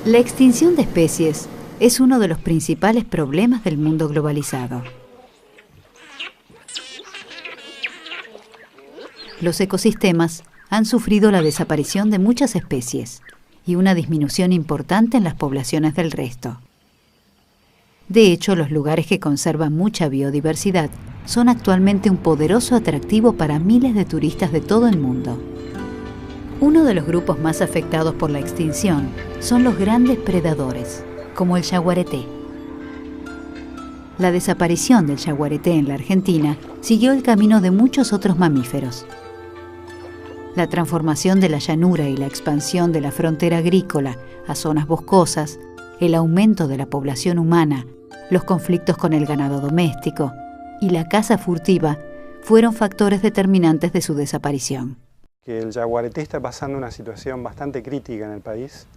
La extinción de especies es uno de los principales problemas del mundo globalizado. Los ecosistemas han sufrido la desaparición de muchas especies y una disminución importante en las poblaciones del resto. De hecho, los lugares que conservan mucha biodiversidad son actualmente un poderoso atractivo para miles de turistas de todo el mundo. Uno de los grupos más afectados por la extinción son los grandes predadores, como el yaguareté. La desaparición del yaguareté en la Argentina siguió el camino de muchos otros mamíferos. La transformación de la llanura y la expansión de la frontera agrícola a zonas boscosas, el aumento de la población humana, los conflictos con el ganado doméstico y la caza furtiva fueron factores determinantes de su desaparición. Que el yaguareté está pasando una situación bastante crítica en el país.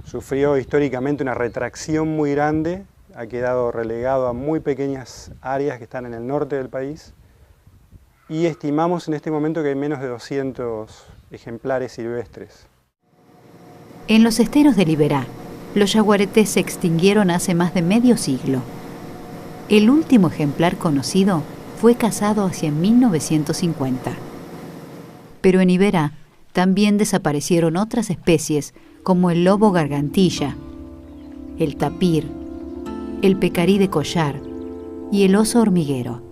Sufrió históricamente una retracción muy grande, ha quedado relegado a muy pequeñas áreas que están en el norte del país y estimamos en este momento que hay menos de 200 ejemplares silvestres. En los esteros del Iberá, los yaguaretés se extinguieron hace más de medio siglo. El último ejemplar conocido fue cazado hacia 1950. Pero en Iberá también desaparecieron otras especies como el lobo gargantilla, el tapir, el pecarí de collar y el oso hormiguero.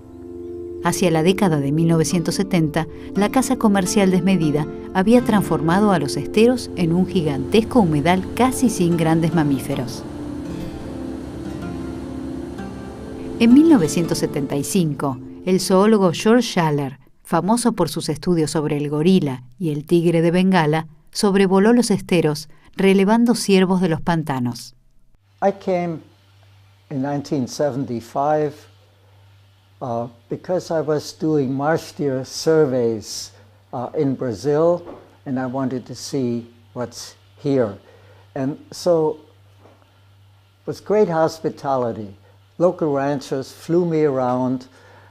Hacia la década de 1970, la caza comercial desmedida había transformado a los esteros en un gigantesco humedal casi sin grandes mamíferos. En 1975, el zoólogo George Schaller, famoso por sus estudios sobre el gorila y el tigre de Bengala, sobrevoló los esteros, relevando ciervos de los pantanos. I came in 1975 because I was doing marsh deer surveys in Brazil, and I wanted to see what's here. And so it was great hospitality. Local ranchers flew me around,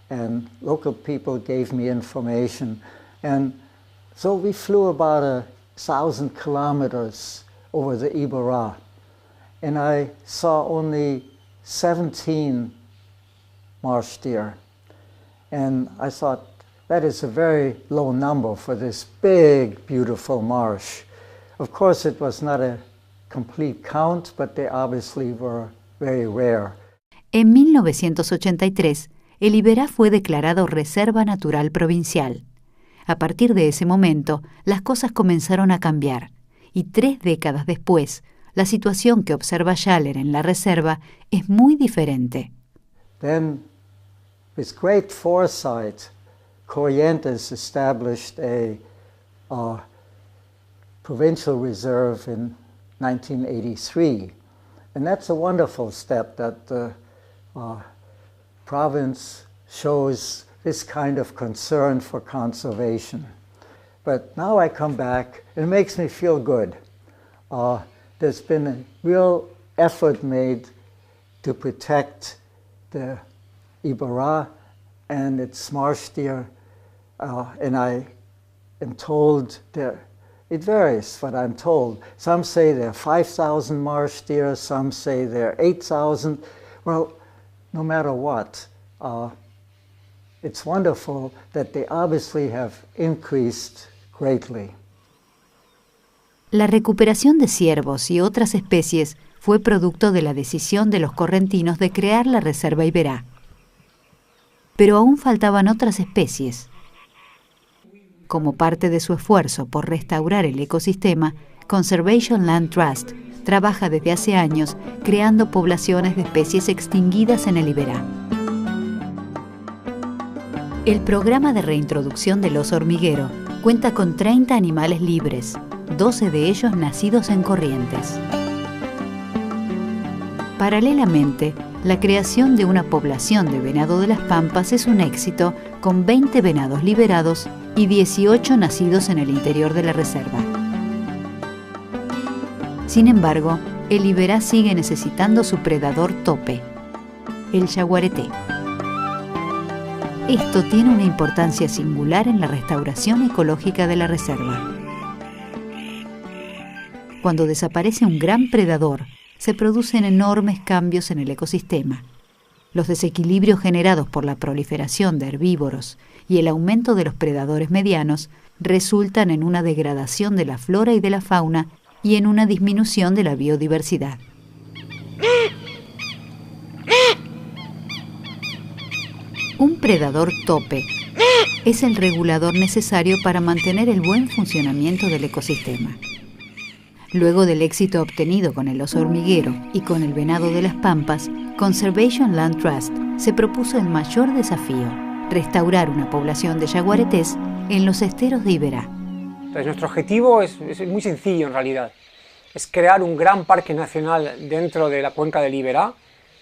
and local people gave me information. And so we flew about 1,000 kilometers over the Iberá, and I saw only 17 marsh deer. And I thought, that is a very low number for this big, beautiful marsh. Of course, it was not a complete count, but they obviously were very rare. En 1983, el Iberá fue declarado Reserva Natural Provincial. A partir de ese momento, las cosas comenzaron a cambiar, y 3 décadas después, la situación que observa Schaller en la reserva es muy diferente. Then, with great foresight, Corrientes established a provincial reserve in 1983. And that's a wonderful step that the province shows this kind of concern for conservation. But now I come back, and it makes me feel good. There's been a real effort made to protect the Iberá and its marsh deer, and I am told that it varies what I'm told. Some say there are 5,000 marsh deer, some say there are 8,000. Well, no matter what, it's wonderful that they obviously have increased greatly. La recuperación de ciervos y otras especies fue producto de la decisión de los correntinos de crear la Reserva Iberá. Pero aún faltaban otras especies. Como parte de su esfuerzo por restaurar el ecosistema, Conservation Land Trust trabaja desde hace años creando poblaciones de especies extinguidas en el Iberá. El programa de reintroducción del oso hormiguero cuenta con 30 animales libres, 12 de ellos nacidos en Corrientes. Paralelamente, la creación de una población de venado de las Pampas es un éxito, con 20 venados liberados y 18 nacidos en el interior de la reserva. Sin embargo, el Iberá sigue necesitando su predador tope, el yaguareté. Esto tiene una importancia singular en la restauración ecológica de la reserva. Cuando desaparece un gran predador, se producen enormes cambios en el ecosistema. Los desequilibrios generados por la proliferación de herbívoros y el aumento de los predadores medianos resultan en una degradación de la flora y de la fauna y en una disminución de la biodiversidad. Un predador tope es el regulador necesario para mantener el buen funcionamiento del ecosistema. Luego del éxito obtenido con el oso hormiguero y con el venado de las pampas, Conservation Land Trust se propuso el mayor desafío: restaurar una población de yaguaretés en los esteros de Iberá. Entonces, nuestro objetivo es muy sencillo en realidad. Es crear un gran parque nacional dentro de la cuenca del Iberá,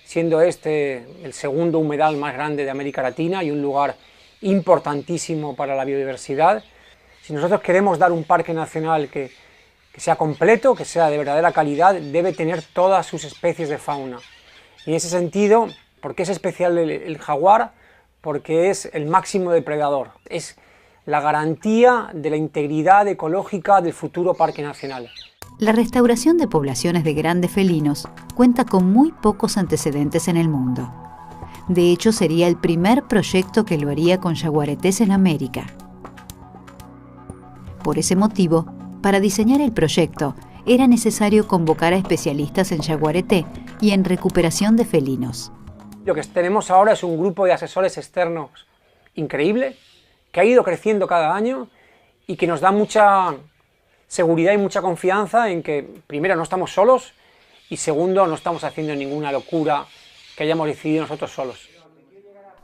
siendo este el segundo humedal más grande de América Latina y un lugar importantísimo para la biodiversidad. Si nosotros queremos dar un parque nacional que sea completo, que sea de verdadera calidad, debe tener todas sus especies de fauna. Y en ese sentido, ¿por qué es especial el jaguar? Porque es el máximo depredador, es la garantía de la integridad ecológica del futuro parque nacional. La restauración de poblaciones de grandes felinos cuenta con muy pocos antecedentes en el mundo. De hecho, sería el primer proyecto que lo haría con yaguaretés en América. Por ese motivo, para diseñar el proyecto, era necesario convocar a especialistas en yaguareté y en recuperación de felinos. Lo que tenemos ahora es un grupo de asesores externos increíble, que ha ido creciendo cada año y que nos da mucha seguridad y mucha confianza en que, primero, no estamos solos y, segundo, no estamos haciendo ninguna locura que hayamos decidido nosotros solos.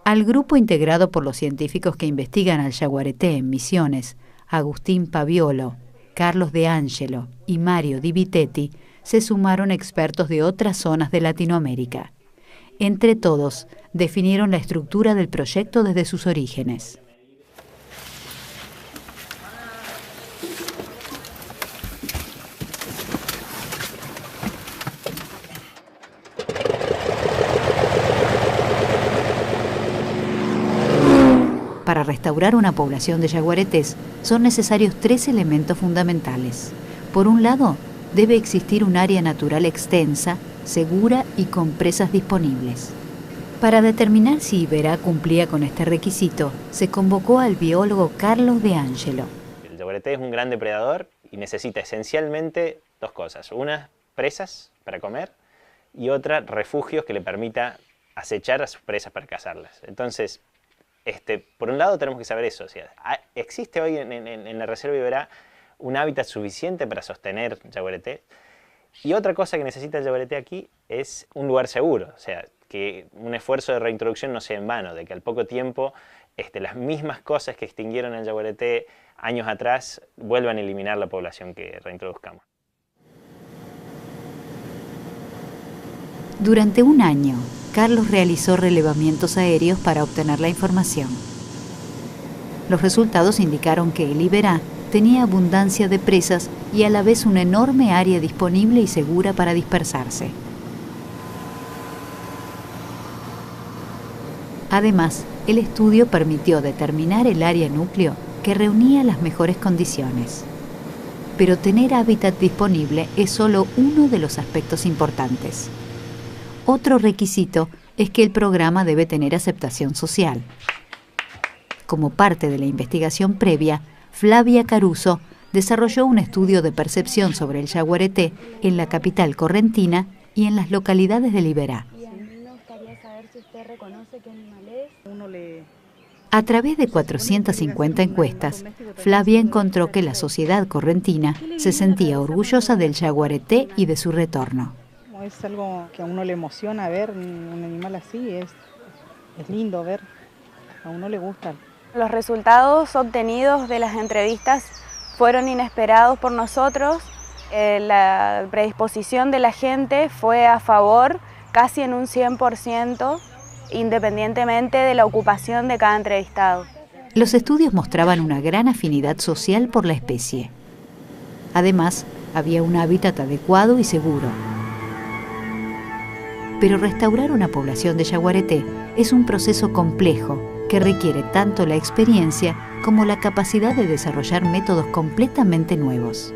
Al grupo integrado por los científicos que investigan al yaguareté en Misiones, Agustín Paviolo, Carlos De Angelo y Mario Di Vitetti, se sumaron expertos de otras zonas de Latinoamérica. Entre todos, definieron la estructura del proyecto desde sus orígenes. Para restaurar una población de yaguaretés son necesarios 3 elementos fundamentales. Por un lado, debe existir un área natural extensa, segura y con presas disponibles. Para determinar si Iberá cumplía con este requisito, se convocó al biólogo Carlos De Angelo. El yaguareté es un gran depredador y necesita esencialmente 2 cosas. Una, presas para comer, y otra, refugios que le permita acechar a sus presas para cazarlas. Entonces, por un lado tenemos que saber eso. O sea, ¿existe hoy en la Reserva Iberá un hábitat suficiente para sostener yaguareté? Y otra cosa que necesita el yaguareté aquí es un lugar seguro. O sea, que un esfuerzo de reintroducción no sea en vano, de que al poco tiempo las mismas cosas que extinguieron el yaguareté años atrás vuelvan a eliminar la población que reintroduzcamos. Durante un año, Carlos realizó relevamientos aéreos para obtener la información. Los resultados indicaron que el Iberá tenía abundancia de presas y a la vez una enorme área disponible y segura para dispersarse. Además, el estudio permitió determinar el área núcleo que reunía las mejores condiciones. Pero tener hábitat disponible es solo uno de los aspectos importantes. Otro requisito es que el programa debe tener aceptación social. Como parte de la investigación previa, Flavia Caruso desarrolló un estudio de percepción sobre el yaguareté en la capital correntina y en las localidades del Iberá. A través de 450 encuestas, Flavia encontró que la sociedad correntina se sentía orgullosa del yaguareté y de su retorno. Es algo que a uno le emociona ver un animal así, es lindo ver, a uno le gusta. Los resultados obtenidos de las entrevistas fueron inesperados por nosotros. La predisposición de la gente fue a favor casi en un 100%, independientemente de la ocupación de cada entrevistado. Los estudios mostraban una gran afinidad social por la especie. Además, había un hábitat adecuado y seguro. Pero restaurar una población de yaguareté es un proceso complejo que requiere tanto la experiencia como la capacidad de desarrollar métodos completamente nuevos.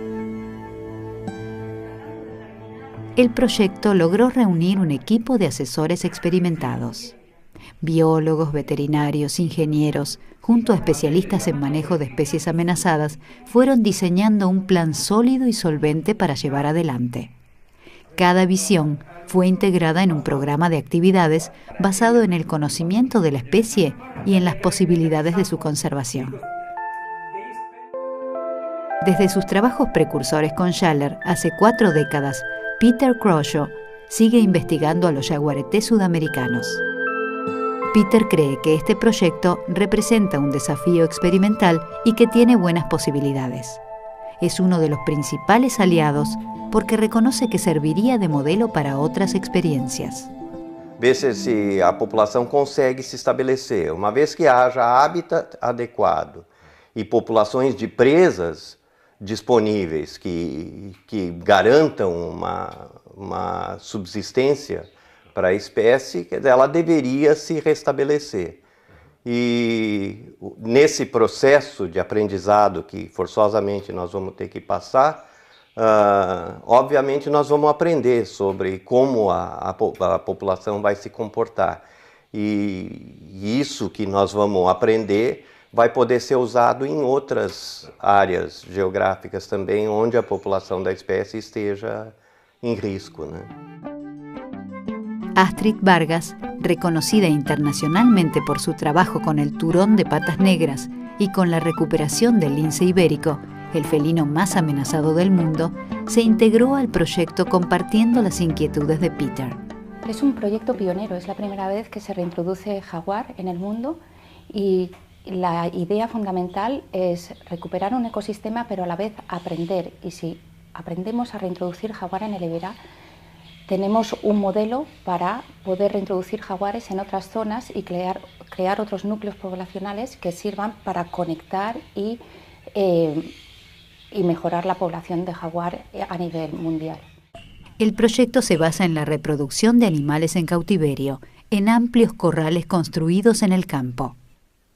el proyecto logró reunir un equipo de asesores experimentados. Biólogos, veterinarios, ingenieros, junto a especialistas en manejo de especies amenazadas, fueron diseñando un plan sólido y solvente para llevar adelante. Cada visión fue integrada en un programa de actividades basado en el conocimiento de la especie y en las posibilidades de su conservación. Desde sus trabajos precursores con Schaller hace 4 décadas, Peter Croucho sigue investigando a los yaguaretés sudamericanos. Peter cree que este proyecto representa un desafío experimental y que tiene buenas posibilidades. Es uno de los principales aliados porque reconoce que serviría de modelo para otras experiencias. Ver se a população consegue se estabelecer. Uma vez que haja hábitat adequado e populações de presas disponíveis que garantam uma subsistência para a espécie, ela deveria se restabelecer. E nesse processo de aprendizado que forçosamente nós vamos ter que passar, obviamente nós vamos aprender sobre como a população vai se comportar. E isso que nós vamos aprender vai poder ser usado em outras áreas geográficas também, onde a população da espécie esteja em risco, né? Astrid Vargas, reconocida internacionalmente por su trabajo con el turón de patas negras y con la recuperación del lince ibérico, el felino más amenazado del mundo, se integró al proyecto compartiendo las inquietudes de Peter. Es un proyecto pionero, es la primera vez que se reintroduce jaguar en el mundo y la idea fundamental es recuperar un ecosistema pero a la vez aprender, y si aprendemos a reintroducir jaguar en el Iberá, tenemos un modelo para poder reintroducir jaguares en otras zonas y crear otros núcleos poblacionales que sirvan para conectar y mejorar la población de jaguar a nivel mundial. El proyecto se basa en la reproducción de animales en cautiverio, en amplios corrales construidos en el campo.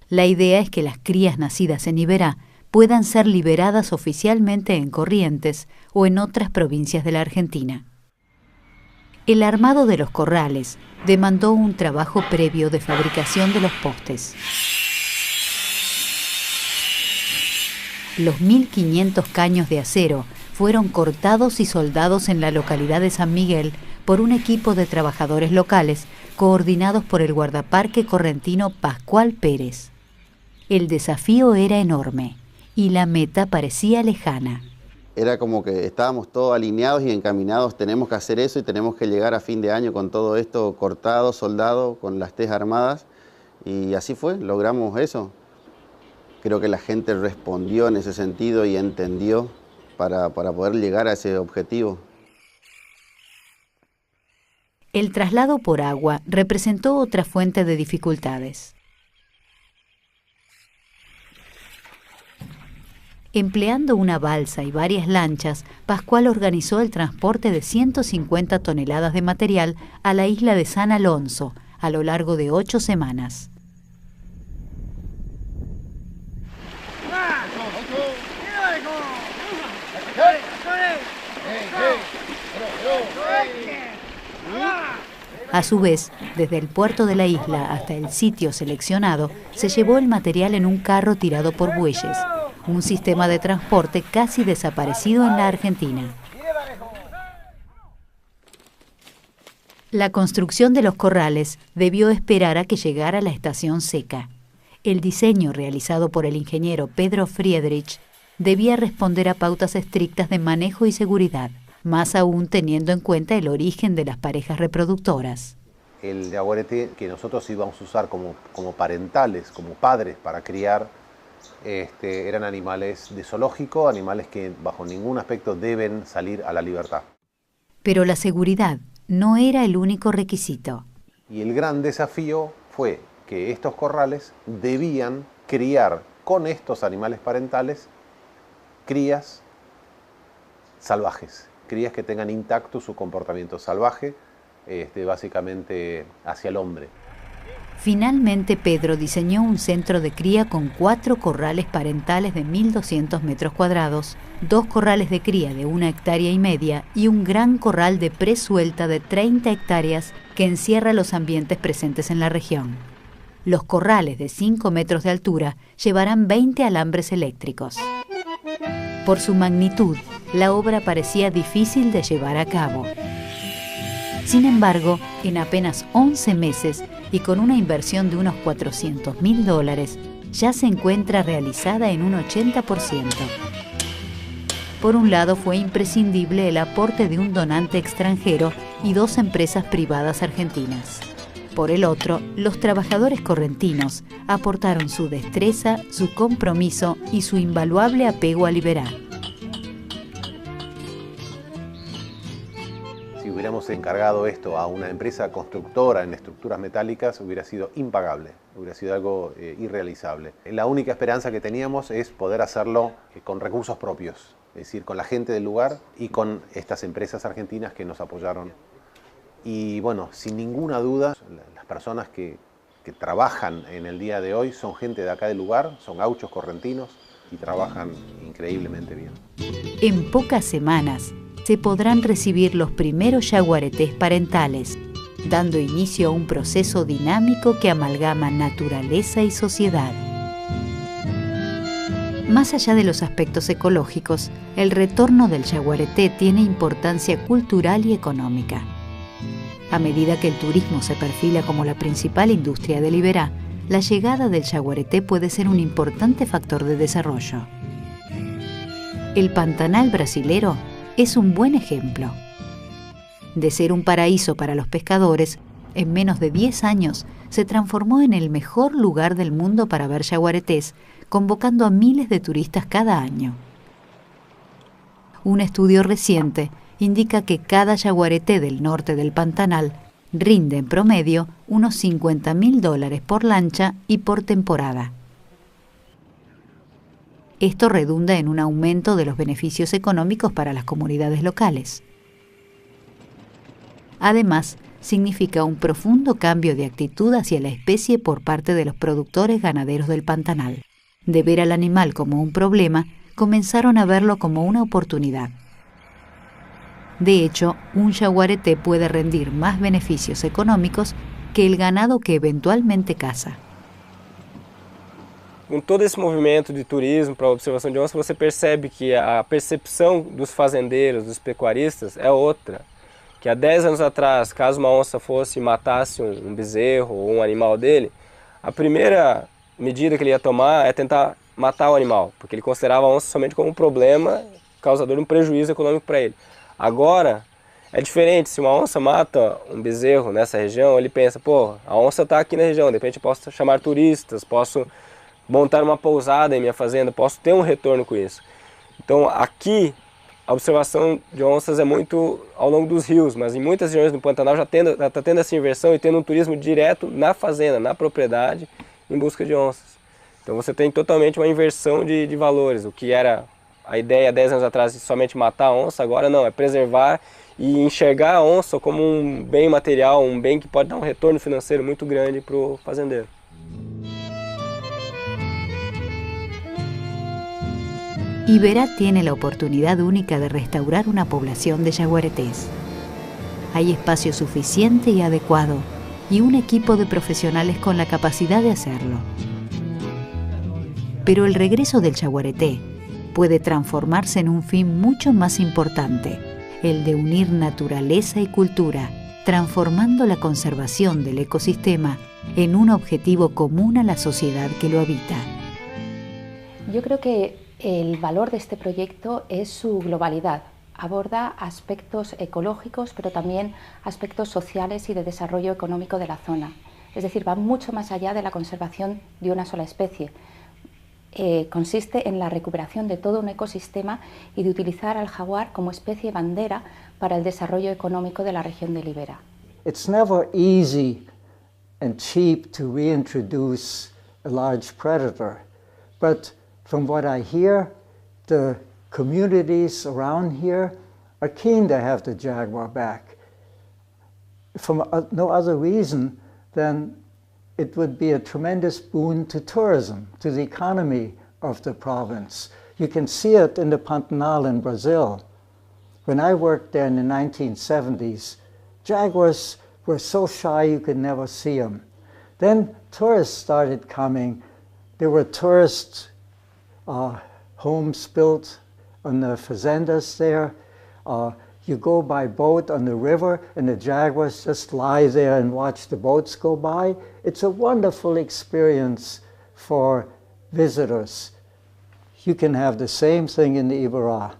La idea es que las crías nacidas en Iberá puedan ser liberadas oficialmente en Corrientes o en otras provincias de la Argentina. El armado de los corrales demandó un trabajo previo de fabricación de los postes. Los 1.500 caños de acero fueron cortados y soldados en la localidad de San Miguel por un equipo de trabajadores locales coordinados por el guardaparque correntino Pascual Pérez. El desafío era enorme y la meta parecía lejana. Era como que estábamos todos alineados y encaminados, tenemos que hacer eso y tenemos que llegar a fin de año con todo esto cortado, soldado, con las T armadas, y así fue, logramos eso. Creo que la gente respondió en ese sentido y entendió para poder llegar a ese objetivo. El traslado por agua representó otra fuente de dificultades. Empleando una balsa y varias lanchas, Pascual organizó el transporte de 150 toneladas de material a la isla de San Alonso a lo largo de 8 semanas. A su vez, desde el puerto de la isla hasta el sitio seleccionado, se llevó el material en un carro tirado por bueyes, un sistema de transporte casi desaparecido en la Argentina. La construcción de los corrales debió esperar a que llegara la estación seca. El diseño realizado por el ingeniero Pedro Friedrich debía responder a pautas estrictas de manejo y seguridad, más aún teniendo en cuenta el origen de las parejas reproductoras. El yaguareté que nosotros íbamos a usar como parentales, como padres para criar, eran animales de zoológico, animales que bajo ningún aspecto deben salir a la libertad. Pero la seguridad no era el único requisito. Y el gran desafío fue que estos corrales debían criar con estos animales parentales crías salvajes, crías que tengan intacto su comportamiento salvaje, básicamente hacia el hombre. Finalmente, Pedro diseñó un centro de cría con 4 corrales parentales de 1.200 metros cuadrados, 2 corrales de cría de 1,5 hectáreas y un gran corral de presuelta de 30 hectáreas que encierra los ambientes presentes en la región. Los corrales de 5 metros de altura llevarán 20 alambres eléctricos. Por su magnitud, la obra parecía difícil de llevar a cabo. Sin embargo, en apenas 11 meses y con una inversión de unos $400.000, ya se encuentra realizada en un 80%. Por un lado, fue imprescindible el aporte de un donante extranjero y 2 empresas privadas argentinas. Por el otro, los trabajadores correntinos aportaron su destreza, su compromiso y su invaluable apego a Liberá. Si hubiéramos encargado esto a una empresa constructora en estructuras metálicas, hubiera sido impagable, hubiera sido algo irrealizable. La única esperanza que teníamos es poder hacerlo con recursos propios, es decir, con la gente del lugar y con estas empresas argentinas que nos apoyaron. Y bueno, sin ninguna duda, las personas que trabajan en el día de hoy son gente de acá del lugar, son gauchos correntinos y trabajan increíblemente bien. En pocas semanas se podrán recibir los primeros yaguaretés parentales, dando inicio a un proceso dinámico que amalgama naturaleza y sociedad. Más allá de los aspectos ecológicos, el retorno del yaguareté tiene importancia cultural y económica. A medida que el turismo se perfila como la principal industria de Liberá, la llegada del yaguareté puede ser un importante factor de desarrollo. El Pantanal brasilero es un buen ejemplo. De ser un paraíso para los pescadores, en menos de 10 años se transformó en el mejor lugar del mundo para ver yaguaretés, convocando a miles de turistas cada año. Un estudio reciente indica que cada yaguareté del norte del Pantanal rinde en promedio unos $50.000 por lancha y por temporada. Esto redunda en un aumento de los beneficios económicos para las comunidades locales. Además, significa un profundo cambio de actitud hacia la especie por parte de los productores ganaderos del Pantanal. De ver al animal como un problema, comenzaron a verlo como una oportunidad. De hecho, un yaguareté puede rendir más beneficios económicos que el ganado que eventualmente caza. Com todo esse movimento de turismo para a observação de onça, você percebe que a percepção dos fazendeiros, dos pecuaristas, é outra. Que há 10 anos atrás, caso uma onça fosse e matasse um bezerro ou um animal dele, a primeira medida que ele ia tomar é tentar matar o animal, porque ele considerava a onça somente como um problema causador de um prejuízo econômico para ele. Agora, é diferente, se uma onça mata um bezerro nessa região, ele pensa, pô, a onça está aqui na região, de repente eu posso chamar turistas, posso montar uma pousada em minha fazenda, posso ter um retorno com isso. Então aqui, a observação de onças é muito ao longo dos rios, mas em muitas regiões do Pantanal já está tendo essa inversão e tendo um turismo direto na fazenda, na propriedade, em busca de onças. Então você tem totalmente uma inversão de valores, o que era a ideia 10 anos atrás de somente matar a onça, agora não, é preservar e enxergar a onça como um bem material, um bem que pode dar um retorno financeiro muito grande para o fazendeiro. Liberá tiene la oportunidad única de restaurar una población de yaguaretés. Hay espacio suficiente y adecuado y un equipo de profesionales con la capacidad de hacerlo. Pero el regreso del yaguareté puede transformarse en un fin mucho más importante, el de unir naturaleza y cultura, transformando la conservación del ecosistema en un objetivo común a la sociedad que lo habita. Yo creo que el valor de este proyecto es su globalidad. Aborda aspectos ecológicos, pero también aspectos sociales y de desarrollo económico de la zona. Es decir, va mucho más allá de la conservación de una sola especie. Consiste en la recuperación de todo un ecosistema y de utilizar al jaguar como especie bandera para el desarrollo económico de la región de Liberá. It's never easy and cheap to reintroduce a large predator, but from what I hear, the communities around here are keen to have the jaguar back. From no other reason than it would be a tremendous boon to tourism, to the economy of the province. You can see it in the Pantanal in Brazil. When I worked there in the 1970s, jaguars were so shy you could never see them. Then tourists started coming. There were tourist homes built on the fazendas there. You go by boat on the river and the jaguars just lie there and watch the boats go by. It's a wonderful experience for visitors. You can have the same thing in the Iberá.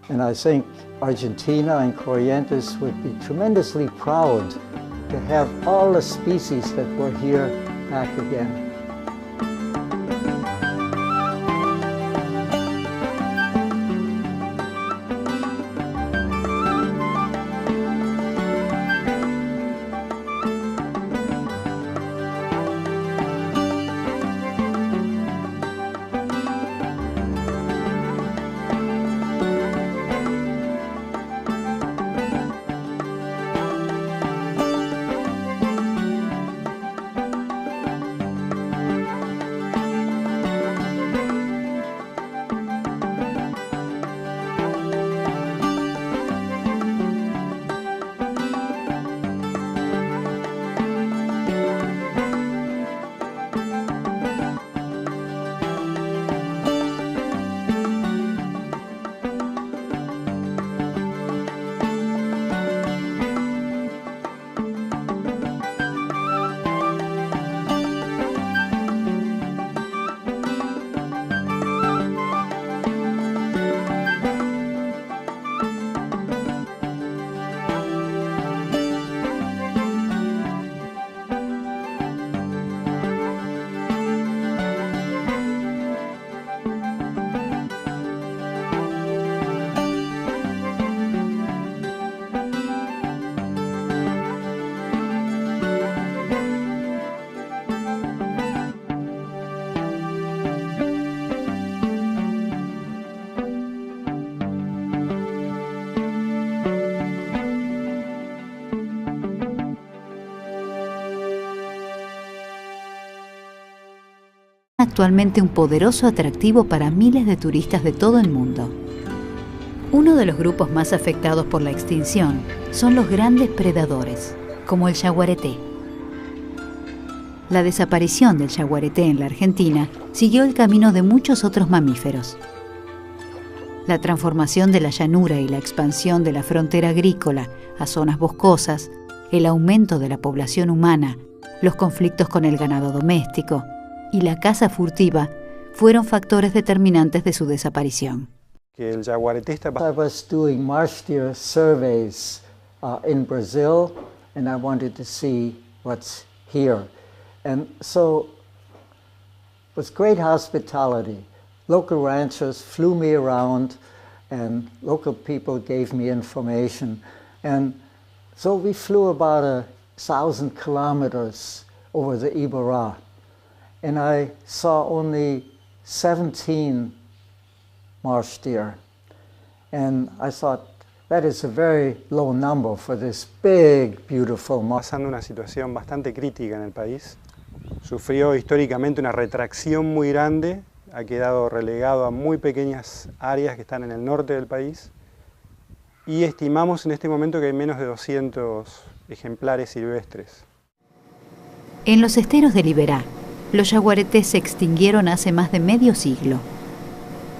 And I think Argentina and Corrientes would be tremendously proud to have all the species that were here back again. Actualmente un poderoso atractivo para miles de turistas de todo el mundo. Uno de los grupos más afectados por la extinción son los grandes predadores, como el yaguareté. La desaparición del yaguareté en la Argentina siguió el camino de muchos otros mamíferos. La transformación de la llanura y la expansión de la frontera agrícola a zonas boscosas, el aumento de la población humana, los conflictos con el ganado doméstico y la caza furtiva fueron factores determinantes de su desaparición. Que el yaguareté está... I was doing marsh deer surveys in Brazil, and I wanted to see what's here. And so it was great hospitality. Local ranchers flew me around, and local people gave me information. And so we flew about 1,000 kilometers over the Iberá. And I saw only 17 marsh deer. And I thought, that is a very low number for this big, beautiful marsh. Pasando una situación bastante crítica en el país. Sufrió históricamente una retracción muy grande, ha quedado relegado a muy pequeñas áreas que están en el norte del país. Y estimamos en este momento que hay menos de 200 ejemplares silvestres. En los esteros del Iberá, los yaguaretés se extinguieron hace más de medio siglo.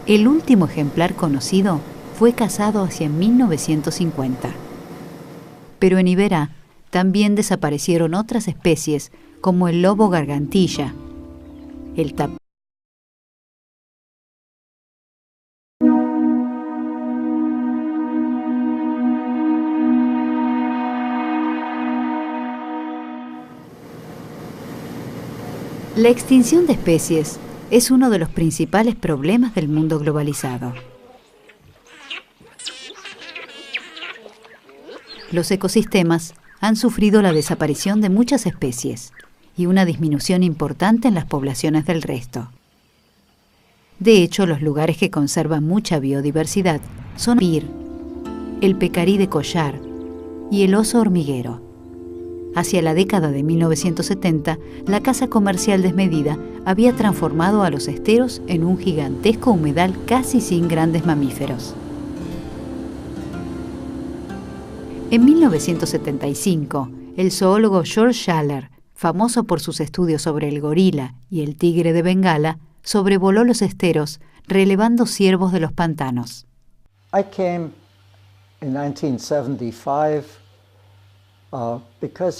El último ejemplar conocido fue cazado hacia 1950. Pero en Iberá también desaparecieron otras especies como el lobo gargantilla, el tapir. La extinción de especies es uno de los principales problemas del mundo globalizado. Los ecosistemas han sufrido la desaparición de muchas especies y una disminución importante en las poblaciones del resto. De hecho, los lugares que conservan mucha biodiversidad son el tapir, el pecarí de collar y el oso hormiguero. Hacia la década de 1970, la caza comercial desmedida había transformado a los esteros en un gigantesco humedal casi sin grandes mamíferos. En 1975, el zoólogo George Schaller, famoso por sus estudios sobre el gorila y el tigre de Bengala, sobrevoló los esteros, relevando ciervos de los pantanos. I came in 1975 because